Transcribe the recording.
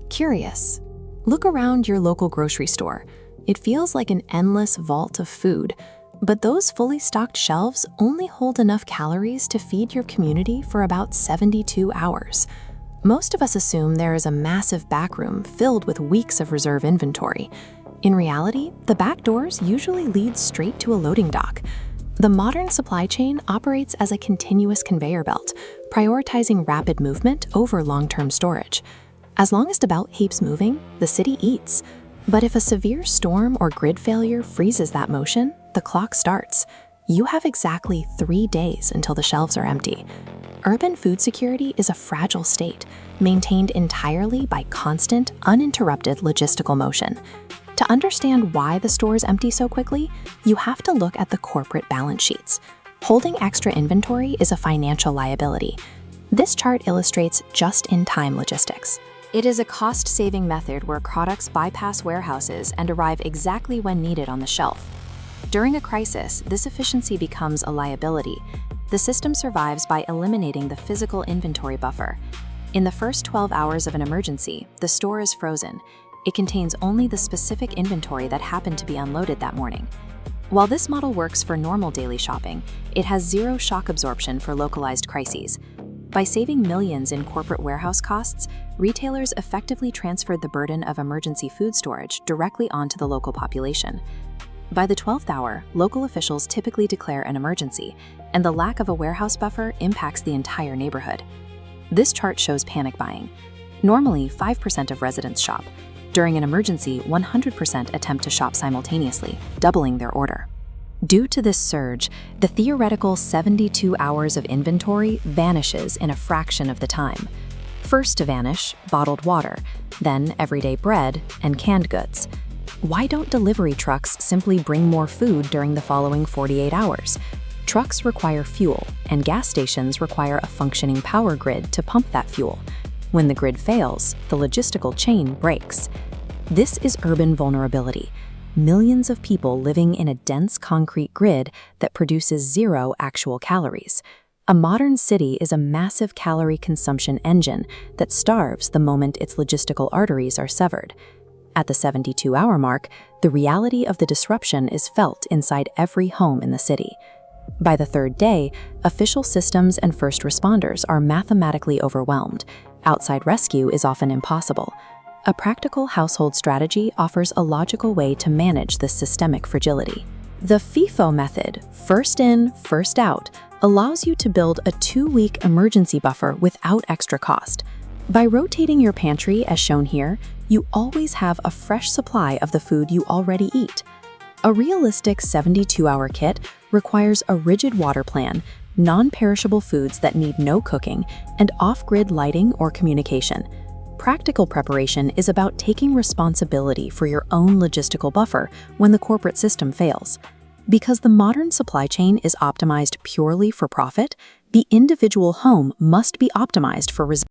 Curious? Look around your local grocery store. It feels like an endless vault of food, but those fully stocked shelves only hold enough calories to feed your community for about 72 hours. Most of us assume there is a massive backroom filled with weeks of reserve inventory. In reality, the back doors usually lead straight to a loading dock. The modern supply chain operates as a continuous conveyor belt, prioritizing rapid movement over long-term storage. As long as the belt keeps moving, the city eats. But if a severe storm or grid failure freezes that motion, the clock starts. You have exactly 3 days until the shelves are empty. Urban food security is a fragile state, maintained entirely by constant, uninterrupted logistical motion. To understand why the stores empty so quickly, you have to look at the corporate balance sheets. Holding extra inventory is a financial liability. This chart illustrates just-in-time logistics. It is a cost-saving method where products bypass warehouses and arrive exactly when needed on the shelf. During a crisis, this efficiency becomes a liability. The system survives by eliminating the physical inventory buffer. In the first 12 hours of an emergency, the store is frozen. It contains only the specific inventory that happened to be unloaded that morning. While this model works for normal daily shopping, it has zero shock absorption for localized crises. By saving millions in corporate warehouse costs, retailers effectively transferred the burden of emergency food storage directly onto the local population. By the 12th hour, local officials typically declare an emergency, and the lack of a warehouse buffer impacts the entire neighborhood. This chart shows panic buying. Normally, 5% of residents shop. During an emergency, 100% attempt to shop simultaneously, doubling their order. Due to this surge, the theoretical 72 hours of inventory vanishes in a fraction of the time. First to vanish, bottled water, then everyday bread and canned goods. Why don't delivery trucks simply bring more food during the following 48 hours? Trucks require fuel, and gas stations require a functioning power grid to pump that fuel. When the grid fails, the logistical chain breaks. This is urban vulnerability. Millions of people living in a dense concrete grid that produces zero actual calories. A modern city is a massive calorie consumption engine that starves the moment its logistical arteries are severed. At the 72-hour mark, the reality of the disruption is felt inside every home in the city. By the third day, official systems and first responders are mathematically overwhelmed. Outside rescue is often impossible. A practical household strategy offers a logical way to manage this systemic fragility. The FIFO method, first in, first out, allows you to build a 2-week emergency buffer without extra cost. By rotating your pantry as shown here, you always have a fresh supply of the food you already eat. A realistic 72-hour kit requires a rigid water plan, non-perishable foods that need no cooking, and off-grid lighting or communication. Practical preparation is about taking responsibility for your own logistical buffer when the corporate system fails. Because the modern supply chain is optimized purely for profit, the individual home must be optimized for resilience.